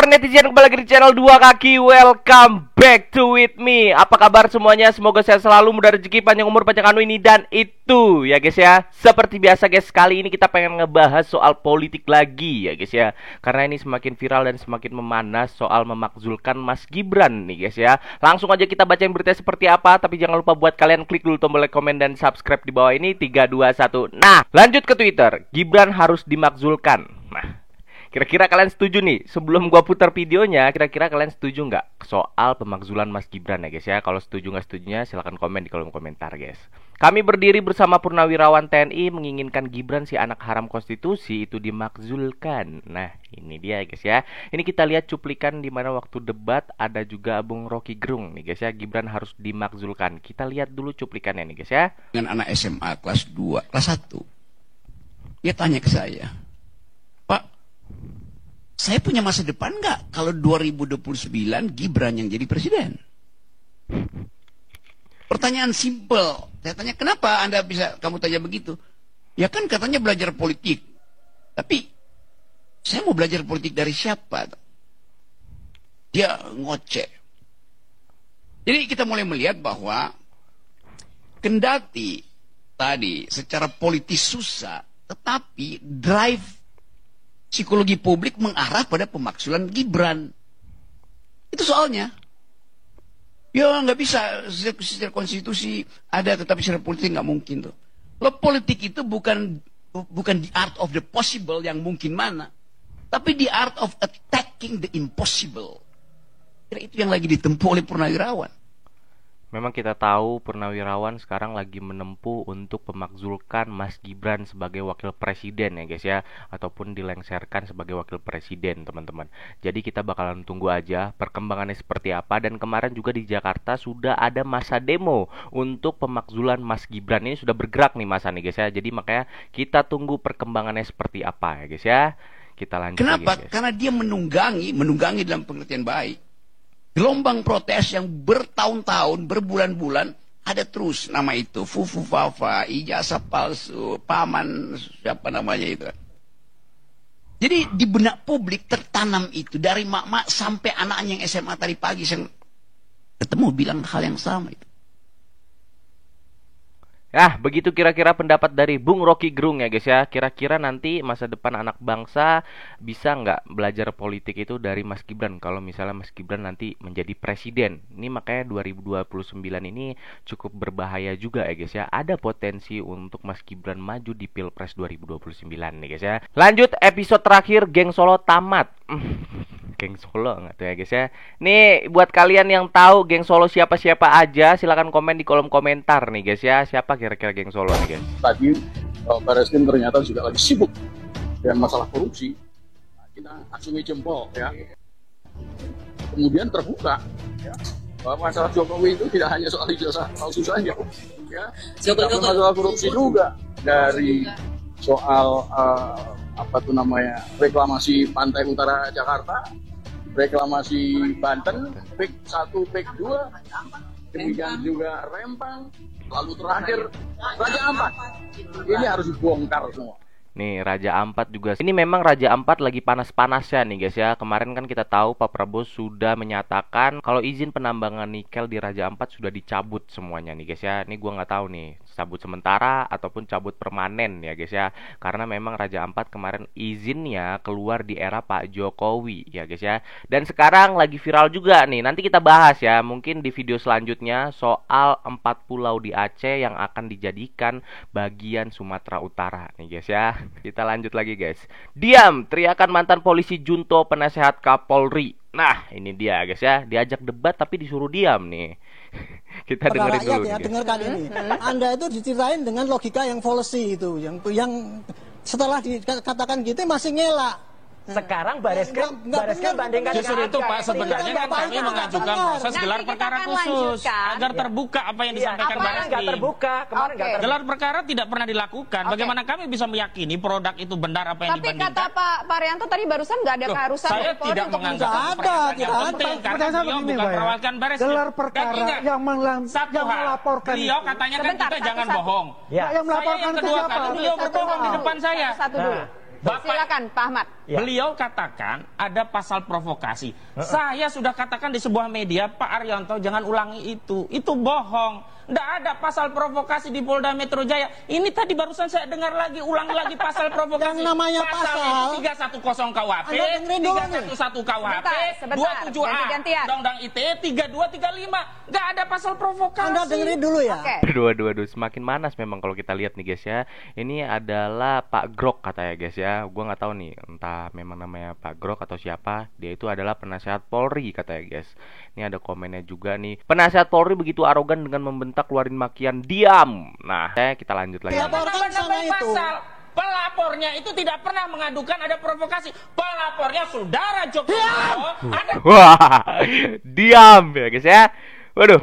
kabar netizen, kembali lagi di channel Dua Kaki. Welcome back to with me. Apa kabar semuanya? Semoga sehat selalu, mudah rezeki, panjang umur, panjang anu ini dan itu ya guys ya. Seperti biasa guys, kali ini kita pengen ngebahas soal politik lagi ya guys ya. Karena ini semakin viral dan semakin memanas soal memakzulkan Mas Gibran nih guys ya. Langsung aja kita bacain berita seperti apa. Tapi jangan lupa buat kalian klik dulu tombol like, komen, dan subscribe di bawah ini. 3, 2, 1. Nah, lanjut ke Twitter. Gibran harus dimakzulkan. Nah, kira-kira kalian setuju nih? Sebelum gua putar videonya, kira-kira kalian setuju nggak soal pemakzulan Mas Gibran ya guys ya? Kalau setuju nggak setujunya silahkan komen di kolom komentar guys. Kami berdiri bersama Purnawirawan TNI menginginkan Gibran si anak haram konstitusi itu dimakzulkan. Nah ini dia guys ya. Ini kita lihat cuplikan di mana waktu debat ada juga Bung Rocky Gerung nih guys ya. Gibran harus dimakzulkan. Kita lihat dulu cuplikannya nih guys ya. Dengan anak SMA kelas 2, kelas 1. Dia tanya ke saya, Pak, saya punya masa depan nggak kalau 2029 Gibran yang jadi presiden? Pertanyaan simpel. Saya tanya, kenapa Anda bisa kamu tanya begitu? Ya kan katanya belajar politik. Tapi saya mau belajar politik dari siapa? Dia ngoceh. Jadi kita mulai melihat bahwa kendati tadi secara politis susah, tetapi drive psikologi publik mengarah pada pemakzulan Gibran. Itu soalnya. Ya nggak bisa, secara konstitusi ada, tetapi secara politik nggak mungkin tuh. Lo politik itu bukan the art of the possible yang mungkin mana, tapi the art of attacking the impossible. Kira itu yang lagi ditempuh oleh Purnawirawan. Memang kita tahu Purnawirawan sekarang lagi menempuh untuk pemakzulkan Mas Gibran sebagai wakil presiden ya guys ya, ataupun dilengserkan sebagai wakil presiden teman-teman. Jadi kita bakalan tunggu aja perkembangannya seperti apa. Dan kemarin juga di Jakarta sudah ada masa demo untuk pemakzulan Mas Gibran. Ini sudah bergerak nih masa nih guys ya. Jadi makanya kita tunggu perkembangannya seperti apa ya guys ya. Kita lanjut. Kenapa? Lagi, guys. Karena dia menunggangi dalam pengertian baik. Gelombang protes yang bertahun-tahun, berbulan-bulan, ada terus nama itu. Fufu Fafa, ijazah palsu, paman, siapa namanya itu. Jadi di benak publik tertanam itu. Dari mak-mak sampai anaknya yang SMA tadi pagi. Saya ketemu bilang hal yang sama itu. Nah, begitu kira-kira pendapat dari Bung Rocky Gerung ya guys ya. Kira-kira nanti masa depan anak bangsa bisa nggak belajar politik itu dari Mas Gibran kalau misalnya Mas Gibran nanti menjadi presiden. Ini makanya 2029 ini cukup berbahaya juga ya guys ya. Ada potensi untuk Mas Gibran maju di Pilpres 2029 nih guys ya. Lanjut episode terakhir, Geng Solo tamat. Geng Solo nggak tuh ya guys ya. Nih buat kalian yang tahu Geng Solo siapa-siapa aja, silakan komen di kolom komentar nih guys ya. Siapa kira-kira Geng Solo nih guys? Tadi Barreskrim ternyata juga lagi sibuk dengan masalah korupsi. Nah, kita acungi jempol ya. Kemudian terbuka ya, bahwa masalah Jokowi itu tidak hanya soal ijazah palsu saja ya. Tapi masalah korupsi juga, dari soal reklamasi pantai utara Jakarta, reklamasi Banten, PIK 1, PIK 2, demikian juga Rempang, lalu terakhir Raja Ampat. Ini harus dibongkar semua. Nih Raja Ampat juga. Ini memang Raja Ampat lagi panas-panasnya nih guys ya. Kemarin kan kita tahu Pak Prabowo sudah menyatakan kalau izin penambangan nikel di Raja Ampat sudah dicabut semuanya nih guys ya. Ini gua nggak tahu nih, cabut sementara ataupun cabut permanen ya guys ya. Karena memang Raja Ampat kemarin izinnya keluar di era Pak Jokowi ya guys ya. Dan sekarang lagi viral juga nih. Nanti kita bahas ya mungkin di video selanjutnya soal 4 pulau di Aceh yang akan dijadikan bagian Sumatera Utara nih guys ya. Kita lanjut lagi guys. Diam, teriakan mantan polisi Junto penasehat Kapolri. Nah ini dia guys ya. Diajak debat tapi disuruh diam nih. Kita dengerin dulu ya, nih, dengarkan ini. Anda itu diceritain dengan logika yang fallacy itu, yang setelah dikatakan gitu masih ngelak. Sekarang Barreskrim bandingkan justru itu Pak, sebenarnya kan kami mengajukan proses gelar perkara khusus agar terbuka apa yang disampaikan Barreskrim. Nggak terbuka, kemarin nggak terbuka. Gelar perkara tidak pernah dilakukan. Bagaimana kami bisa meyakini produk itu benar apa yang dibandingkan? Tapi kata Pak Rianto tadi barusan nggak ada keharusan saya tidak menganggap tidak penting karena beliau bukan perwakilan Barreskrim. Gelar perkara yang melaporkan beliau katanya kan kita jangan bohong. Yang melaporkan Saya yang kedua kali beliau berbohong di depan saya. Satu dulu. Silakan Pak Ahmad. Beliau katakan ada pasal provokasi. Saya sudah katakan di sebuah media, Pak Arianto jangan ulangi itu. Itu bohong. Tidak ada pasal provokasi di Polda Metro Jaya. Ini tadi barusan saya dengar lagi, ulang lagi pasal provokasi. Yang namanya pasal 310 KUHP, 311 KUHP, 27A Undang-Undang ITE, 3235. Nggak ada pasal provokasi. Anda dengerin dulu ya. Dua, semakin manas memang kalau kita lihat nih guys ya. Ini adalah Pak Grok katanya guys ya. Gua nggak tahu nih, entah memang namanya Pak Grok atau siapa. Dia itu adalah penasehat Polri katanya guys. Ini ada komennya juga nih. Penasehat Polri begitu arogan dengan membentak keluarin makian, diam. Nah, kita lanjut lagi. Pelapornya itu tidak pernah mengadukan ada provokasi. Pelapornya saudara Jokowi. Wah, diam ya guys ya. Waduh.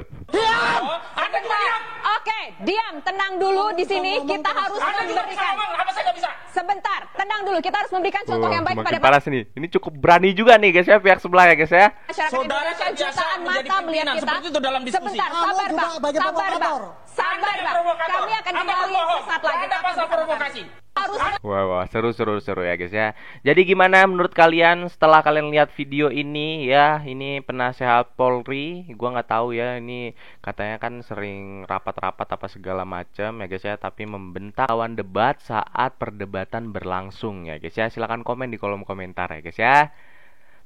Ada diam. Oke, diam, tenang dulu di sini. Kita harus memberikan. Apa saya nggak bisa? Sebentar, tenang dulu. Kita harus memberikan contoh yang baik kepada panas nih. Ini cukup berani juga nih guys ya, pihak sebelah ya guys ya. Saudara kan jutaan mata melihat kita seperti itu dalam diskusi. Sebentar, sabar Bang. Sabar Bang. Kami akan kembali sesaat lagi. Ada pasal provokasi. Wah, seru ya guys ya. Jadi gimana menurut kalian setelah kalian lihat video ini ya? Ini penasehat Polri, gua nggak tahu ya, ini katanya kan sering rapat-rapat apa segala macam ya guys ya, tapi membentak lawan debat saat perdebatan berlangsung ya guys ya. Silahkan komen di kolom komentar ya guys ya.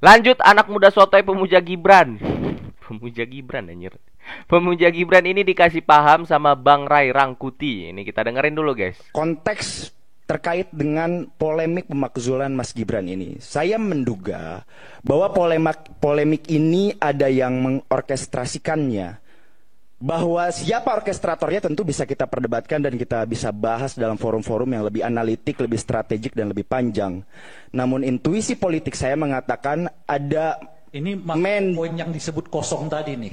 Lanjut, anak muda sotoy pemuja Gibran. Pemuja Gibran anjir. Pemuja Gibran ini dikasih paham sama Bang Ray Rangkuti. Ini kita dengerin dulu guys. Konteks terkait dengan polemik pemakzulan Mas Gibran ini, saya menduga bahwa polemik ini ada yang mengorkestrasikannya. Bahwa siapa orkestratornya tentu bisa kita perdebatkan dan kita bisa bahas dalam forum-forum yang lebih analitik, lebih strategik dan lebih panjang. Namun intuisi politik saya mengatakan ada poin yang disebut kosong tadi nih.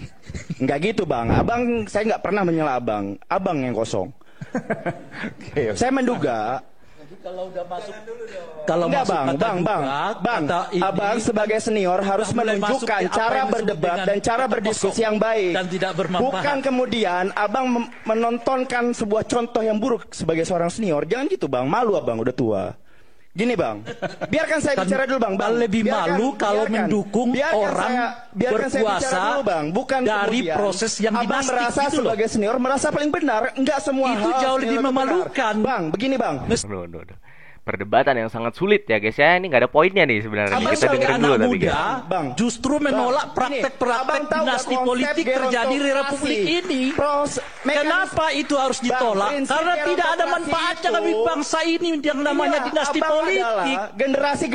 Enggak gitu Bang, Abang saya nggak pernah menyela Abang yang kosong. Saya menduga kalau udah masuk, Abang sebagai senior harus menunjukkan cara berdebat dan cara berdiskusi yang baik dan tidak bermanfaat. Bukan kemudian Abang menontonkan sebuah contoh yang buruk sebagai seorang senior. Jangan gitu Bang, malu Abang udah tua. Gini Bang, biarkan saya bicara dulu Bang. Lebih malu kalau mendukung orang berkuasa dari proses yang dinastik. Abang merasa sebagai senior merasa paling benar. Enggak semua itu jauh lebih memalukan. Bang, begini Bang. Perdebatan yang sangat sulit ya guys ya. Ini nggak ada poinnya nih sebenarnya. Kita dengerin dulu tapi Bang, justru menolak praktek-praktek dinasti politik terjadi di Republik ini. Kenapa itu harus ditolak? Karena tidak ada manfaatnya bagi bangsa ini yang namanya dinasti politik.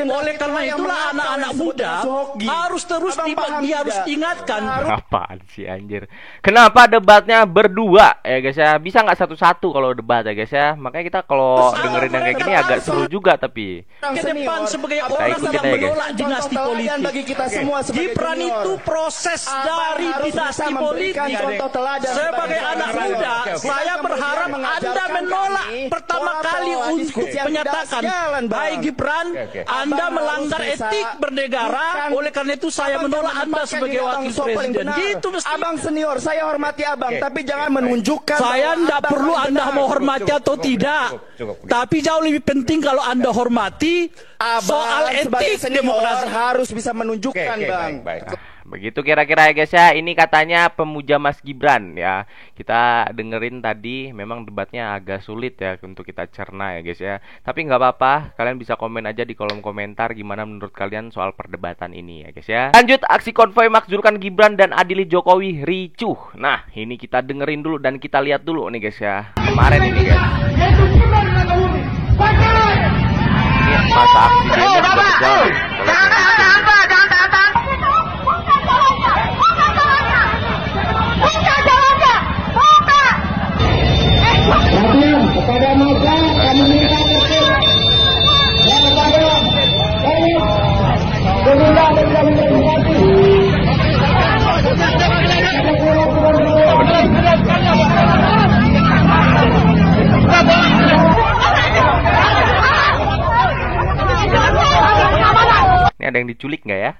Oleh karena itulah anak-anak muda harus terus harus diingatkan. Apaan sih anjir? Kenapa debatnya berdua ya guys ya? Bisa nggak satu-satu kalau debat ya guys ya? Makanya kita kalau dengerin yang kayak gini agak seru juga tapi ke depan sebagai orang yang menolak dinasti politik. Bagi kita semua Gibran itu proses dari dinasti politik. Sebagai anak muda, saya berharap Anda menolak pertama kali untuk menyatakan, hai Gibran, Anda melanggar etik bernegara. Oleh karena itu saya menolak Anda sebagai wakil presiden. Gitu mesti. Abang senior, saya hormati Abang, tapi jangan menunjukkan. Saya tidak perlu Anda menghormati atau tidak. Tapi jauh lebih penting kalau Anda hormati soal etik demokrasi harus bisa menunjukkan Bang. Baik. Begitu kira-kira ya guys ya. Ini katanya pemuja Mas Gibran ya. Kita dengerin tadi memang debatnya agak sulit ya untuk kita cerna ya guys ya. Tapi nggak apa-apa, kalian bisa komen aja di kolom komentar gimana menurut kalian soal perdebatan ini ya guys ya. Lanjut, aksi konvoi makzulkan Gibran dan adili Jokowi ricuh. Nah, ini kita dengerin dulu dan kita lihat dulu nih guys ya. Kemarin ini guys. Ini masa aksi demo sudah berjalan. Kepada masa kami minta Ini ada yang diculik nggak ya?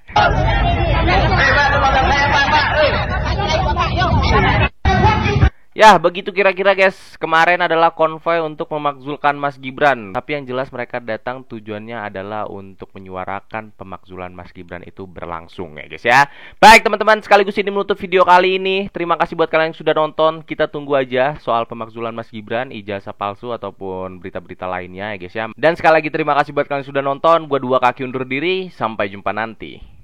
Ya, begitu kira-kira guys. Kemarin adalah konvoy untuk memakzulkan Mas Gibran. Tapi yang jelas mereka datang tujuannya adalah untuk menyuarakan pemakzulan Mas Gibran itu berlangsung ya guys ya. Baik teman-teman, sekaligus ini menutup video kali ini. Terima kasih buat kalian yang sudah nonton. Kita tunggu aja soal pemakzulan Mas Gibran, ijazah palsu ataupun berita-berita lainnya ya guys ya. Dan sekali lagi terima kasih buat kalian yang sudah nonton. Gua Dua Kaki undur diri. Sampai jumpa nanti.